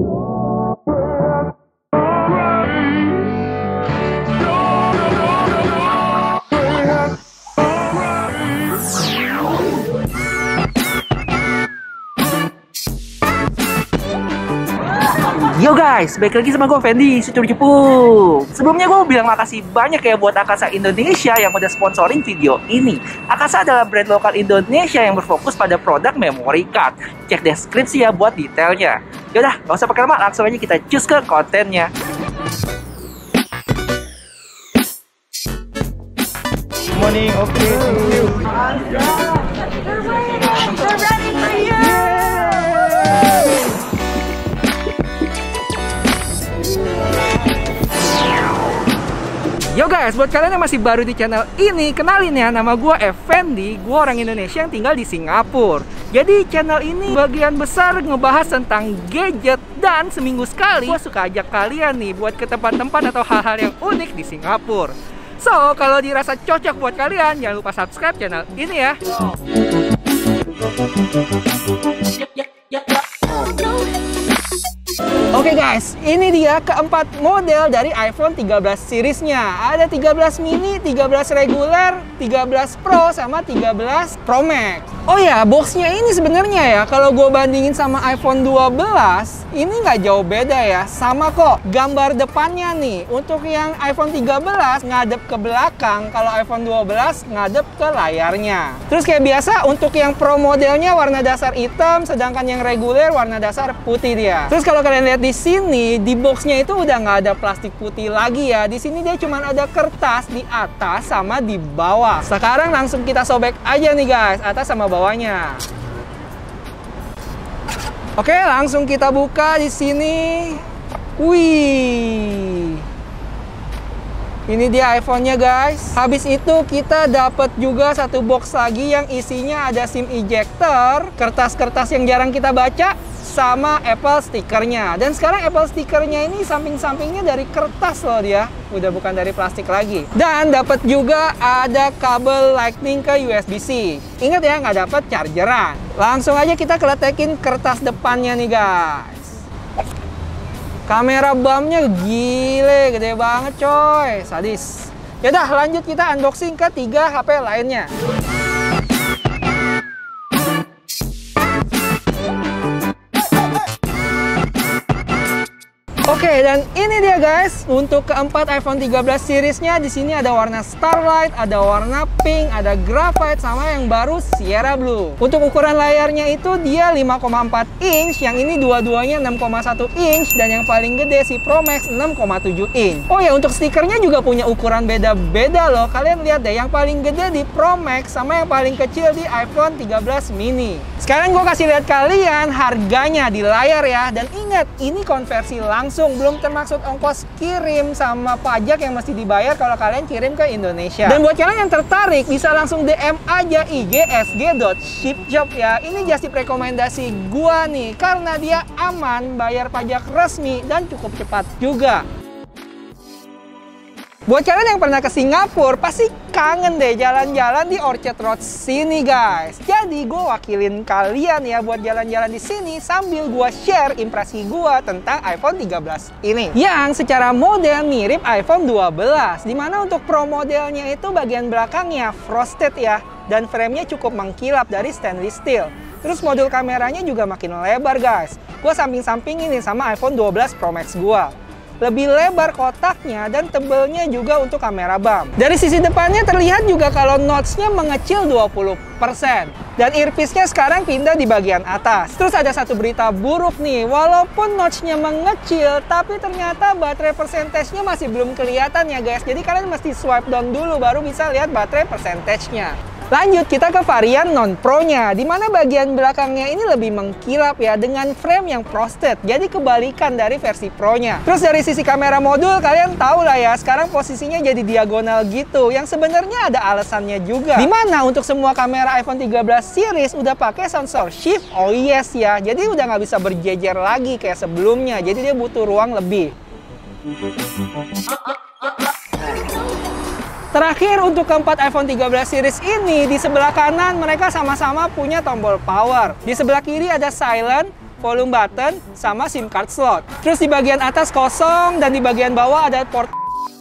Yo guys, balik lagi sama gue Fendi, Cucu Cupu. Sebelumnya gue bilang makasih banyak ya buat Akasa Indonesia yang udah sponsoring video ini. Akasa adalah brand lokal Indonesia yang berfokus pada produk memory card. Cek deskripsi ya buat detailnya. Yaudah, gak usah pakai lama, langsung aja kita cus ke kontennya. Good morning, okay. They're ready for you! Yo guys, buat kalian yang masih baru di channel ini, kenalin ya, nama gue Effendi. Gue orang Indonesia yang tinggal di Singapura. Jadi channel ini bagian besar ngebahas tentang gadget. Dan seminggu sekali gue suka ajak kalian nih buat ke tempat-tempat atau hal-hal yang unik di Singapura. So, kalau dirasa cocok buat kalian, jangan lupa subscribe channel ini ya. Oke guys, ini dia keempat model dari iPhone 13 seriesnya. Ada 13 mini, 13 reguler, 13 Pro, sama 13 Pro Max. Oh ya, boxnya ini sebenarnya ya, kalau gue bandingin sama iPhone 12, ini nggak jauh beda ya. Sama kok, gambar depannya nih. Untuk yang iPhone 13 ngadep ke belakang, kalau iPhone 12 ngadep ke layarnya. Terus kayak biasa, untuk yang Pro modelnya warna dasar hitam, sedangkan yang reguler warna dasar putih dia. Terus kalau kalian lihat di sini, di boxnya itu udah nggak ada plastik putih lagi ya. Di sini dia cuma ada kertas di atas sama di bawah. Sekarang langsung kita sobek aja nih guys, atas sama bawahnya. Oke, langsung kita buka di sini. Wih, ini dia iPhone-nya guys. Habis itu kita dapat juga satu box lagi yang isinya ada SIM ejector, kertas-kertas yang jarang kita baca, sama Apple stikernya. Dan sekarang Apple stikernya ini samping-sampingnya dari kertas loh dia, udah bukan dari plastik lagi. Dan dapat juga ada kabel Lightning ke USB-C. Ingat ya, nggak dapat chargeran. Langsung aja kita keletekin kertas depannya nih guys. Kamera bumpnya gile, gede banget coy, sadis. Yaudah, lanjut kita unboxing ke 3 HP lainnya. Oke, dan ini dia guys, untuk keempat iPhone 13 seriesnya. Di sini ada warna Starlight, ada warna pink, ada graphite, sama yang baru Sierra Blue. Untuk ukuran layarnya itu dia 5,4 inch, yang ini dua-duanya 6,1 inch, dan yang paling gede si Pro Max 6,7 inch. Oh ya, untuk stikernya juga punya ukuran beda-beda loh. Kalian lihat deh, yang paling gede di Pro Max sama yang paling kecil di iPhone 13 mini. Sekarang gue kasih lihat kalian harganya di layar ya. Dan ingat, ini konversi langsung, belum termaksud ongkos kirim sama pajak yang mesti dibayar kalau kalian kirim ke Indonesia. Dan buat kalian yang tertarik, bisa langsung DM aja IG@sg.shipjob ya. Ini just tip rekomendasi gua nih, karena dia aman, bayar pajak resmi, dan cukup cepat juga. Buat kalian yang pernah ke Singapura, pasti kangen deh jalan-jalan di Orchard Road sini guys. Jadi gue wakilin kalian ya buat jalan-jalan di sini sambil gue share impresi gue tentang iPhone 13 ini. Yang secara model mirip iPhone 12. Dimana untuk Pro modelnya itu bagian belakangnya frosted ya. Dan framenya cukup mengkilap dari stainless steel. Terus modul kameranya juga makin lebar guys. Gue samping-samping ini sama iPhone 12 Pro Max gue. Lebih lebar kotaknya dan tebelnya juga untuk kamera bump. Dari sisi depannya terlihat juga kalau notch-nya mengecil 20%. Dan earpiece-nya sekarang pindah di bagian atas. Terus ada satu berita buruk nih, walaupun notch-nya mengecil, tapi ternyata baterai percentage-nya masih belum kelihatan ya guys. Jadi kalian mesti swipe down dulu baru bisa lihat baterai percentage-nya. Lanjut kita ke varian non-Pro-nya, di mana bagian belakangnya ini lebih mengkilap ya dengan frame yang frosted. Jadi kebalikan dari versi Pro-nya. Terus dari sisi kamera modul, kalian tahu lah ya, sekarang posisinya jadi diagonal gitu, yang sebenarnya ada alasannya juga. Di mana untuk semua kamera iPhone 13 series udah pakai sensor shift OIS ya. Jadi udah nggak bisa berjejer lagi kayak sebelumnya. Jadi dia butuh ruang lebih. Terakhir untuk keempat iPhone 13 series ini, di sebelah kanan mereka sama-sama punya tombol power. Di sebelah kiri ada silent, volume button, sama SIM card slot. Terus di bagian atas kosong dan di bagian bawah ada port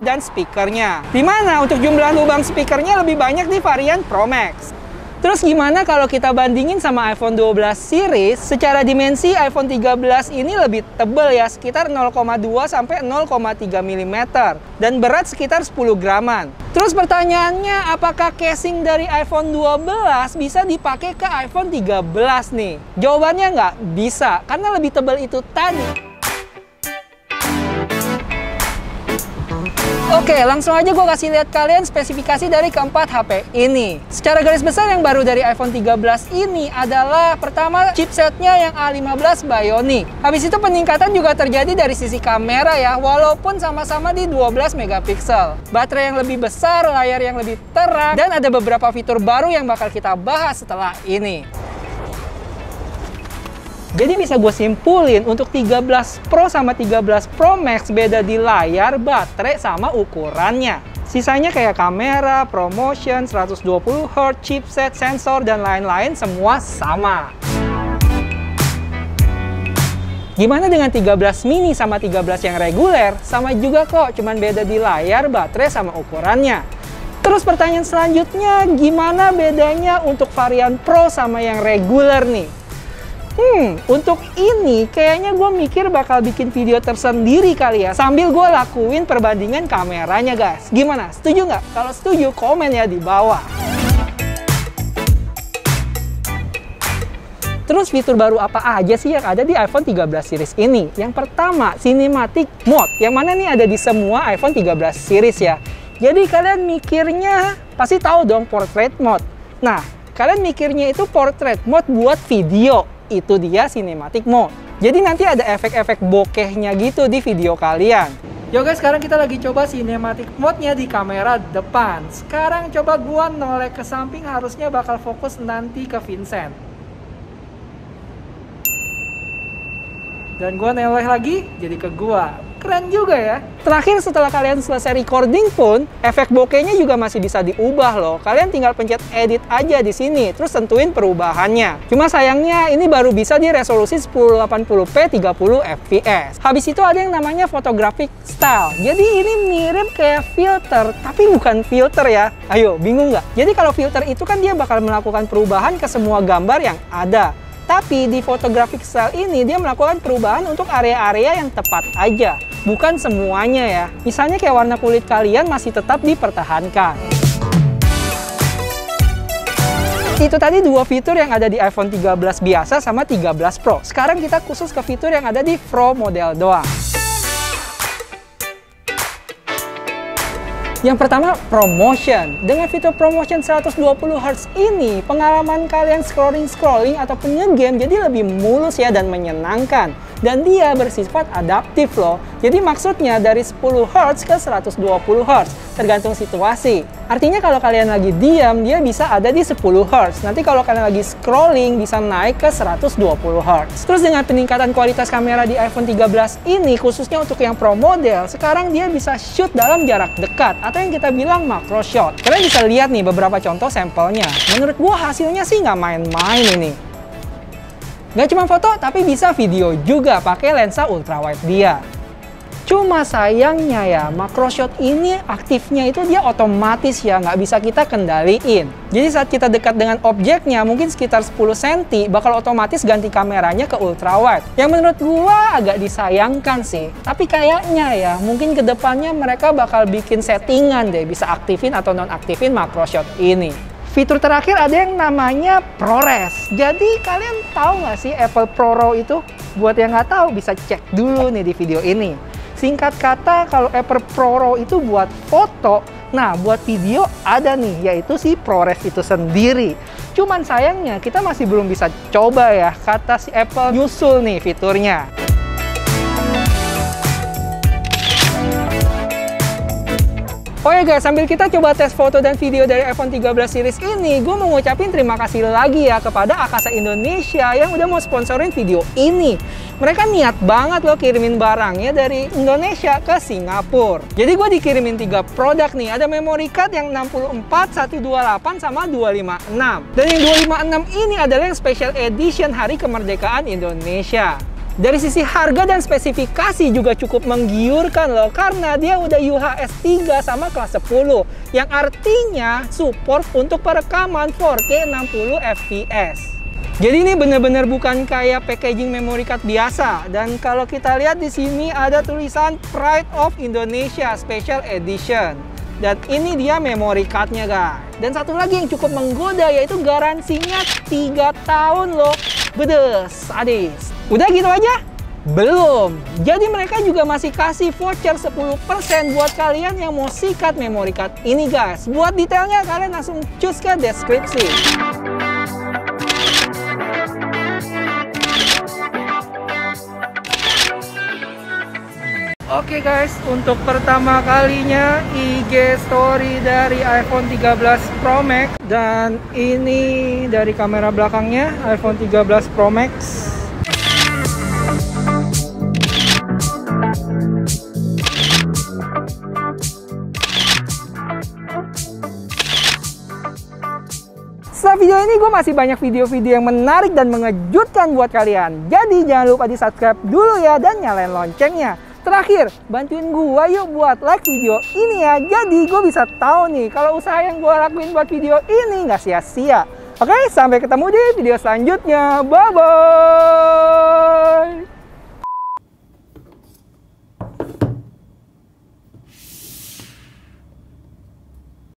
dan speakernya. Dimana untuk jumlah lubang speakernya lebih banyak di varian Pro Max. Terus gimana kalau kita bandingin sama iPhone 12 series? Secara dimensi iPhone 13 ini lebih tebal ya, sekitar 0,2 sampai 0,3 mm dan berat sekitar 10 graman. Terus pertanyaannya, apakah casing dari iPhone 12 bisa dipakai ke iPhone 13 nih? Jawabannya nggak bisa, karena lebih tebal itu tadi. Oke, langsung aja gue kasih lihat kalian spesifikasi dari keempat HP ini. Secara garis besar yang baru dari iPhone 13 ini adalah pertama chipsetnya yang A15 Bionic. Habis itu peningkatan juga terjadi dari sisi kamera ya, walaupun sama-sama di 12 megapiksel. Baterai yang lebih besar, layar yang lebih terang, dan ada beberapa fitur baru yang bakal kita bahas setelah ini. Jadi bisa gue simpulin untuk 13 Pro sama 13 Pro Max beda di layar, baterai, sama ukurannya. Sisanya kayak kamera, ProMotion, 120Hz, chipset, sensor, dan lain-lain semua sama. Gimana dengan 13 mini sama 13 yang reguler? Sama juga kok, cuman beda di layar, baterai, sama ukurannya. Terus pertanyaan selanjutnya, gimana bedanya untuk varian Pro sama yang reguler nih? Untuk ini kayaknya gue mikir bakal bikin video tersendiri kali ya, sambil gue lakuin perbandingan kameranya guys. Gimana? Setuju nggak? Kalau setuju, komen ya di bawah. Terus fitur baru apa aja sih yang ada di iPhone 13 series ini? Yang pertama, Cinematic Mode, yang mana nih ada di semua iPhone 13 series ya. Jadi kalian mikirnya pasti tahu dong Portrait Mode. Nah, kalian mikirnya itu Portrait Mode buat video. Itu dia Cinematic Mode. Jadi nanti ada efek-efek bokehnya gitu di video kalian. Yo guys, sekarang kita lagi coba Cinematic Mode-nya di kamera depan. Sekarang coba gua noleh ke samping, harusnya bakal fokus nanti ke Vincent. Dan gua noleh lagi, jadi ke gua. Keren juga ya. Terakhir, setelah kalian selesai recording pun, efek bokehnya juga masih bisa diubah loh. Kalian tinggal pencet edit aja di sini, terus tentuin perubahannya. Cuma sayangnya ini baru bisa di resolusi 1080p 30 fps. Habis itu ada yang namanya photographic style. Jadi ini mirip kayak filter, tapi bukan filter ya. Ayo, bingung nggak? Jadi kalau filter itu kan dia bakal melakukan perubahan ke semua gambar yang ada. Tapi di photographic style ini dia melakukan perubahan untuk area-area yang tepat aja, bukan semuanya ya. Misalnya kayak warna kulit kalian masih tetap dipertahankan. Itu tadi dua fitur yang ada di iPhone 13 biasa sama 13 Pro. Sekarang kita khusus ke fitur yang ada di Pro model doang. Yang pertama, ProMotion. Dengan fitur ProMotion 120Hz ini, pengalaman kalian scrolling ataupun nge-game jadi lebih mulus ya dan menyenangkan. Dan dia bersifat adaptif loh. Jadi maksudnya dari 10Hz ke 120Hz, tergantung situasi. Artinya kalau kalian lagi diam, dia bisa ada di 10Hz. Nanti kalau kalian lagi scrolling, bisa naik ke 120Hz. Terus dengan peningkatan kualitas kamera di iPhone 13 ini, khususnya untuk yang Pro model, sekarang dia bisa shoot dalam jarak dekat, atau yang kita bilang macro shot. Kalian bisa lihat nih beberapa contoh sampelnya. Menurut gua hasilnya sih nggak main-main ini. Nggak cuma foto, tapi bisa video juga pakai lensa ultrawide dia. Cuma sayangnya ya, macro shot ini aktifnya itu dia otomatis ya, nggak bisa kita kendaliin. Jadi saat kita dekat dengan objeknya, mungkin sekitar 10 cm, bakal otomatis ganti kameranya ke ultrawide. Yang menurut gua agak disayangkan sih. Tapi kayaknya ya, mungkin kedepannya mereka bakal bikin settingan deh, bisa aktifin atau nonaktifin macro shot ini. Fitur terakhir ada yang namanya ProRes. Jadi kalian tahu nggak sih Apple ProRAW itu? Buat yang nggak tahu bisa cek dulu nih di video ini. Singkat kata, kalau Apple ProRAW itu buat foto, nah buat video ada nih, yaitu si ProRes itu sendiri. Cuman sayangnya kita masih belum bisa coba ya, kata si Apple nyusul nih fiturnya. Oh ya guys, sambil kita coba tes foto dan video dari iPhone 13 series ini, gue mau ngucapin terima kasih lagi ya kepada Akasa Indonesia yang udah mau sponsorin video ini. Mereka niat banget loh kirimin barangnya dari Indonesia ke Singapura. Jadi gue dikirimin 3 produk nih. Ada memory card yang 64, 128, sama 256. Dan yang 256 ini adalah yang special edition Hari Kemerdekaan Indonesia. Dari sisi harga dan spesifikasi juga cukup menggiurkan loh, karena dia udah UHS 3 sama kelas 10, yang artinya support untuk perekaman 4K 60 fps. Jadi ini bener-bener bukan kayak packaging memory card biasa. Dan kalau kita lihat di sini ada tulisan Pride of Indonesia Special Edition. Dan ini dia memory cardnya guys. Dan satu lagi yang cukup menggoda yaitu garansinya 3 tahun loh. Bedes, sadis. Udah gitu aja? Belum. Jadi mereka juga masih kasih voucher 10% buat kalian yang mau sikat memory card ini guys. Buat detailnya kalian langsung cus ke deskripsi. Oke guys, untuk pertama kalinya IG story dari iPhone 13 Pro Max. Dan ini dari kamera belakangnya iPhone 13 Pro Max. Setelah video ini gue masih banyak video-video yang menarik dan mengejutkan buat kalian. Jadi jangan lupa di subscribe dulu ya dan nyalain loncengnya. Terakhir, bantuin gue yuk buat like video ini ya. Jadi gue bisa tahu nih kalau usaha yang gue lakuin buat video ini nggak sia-sia. Oke, sampai ketemu di video selanjutnya. Bye-bye!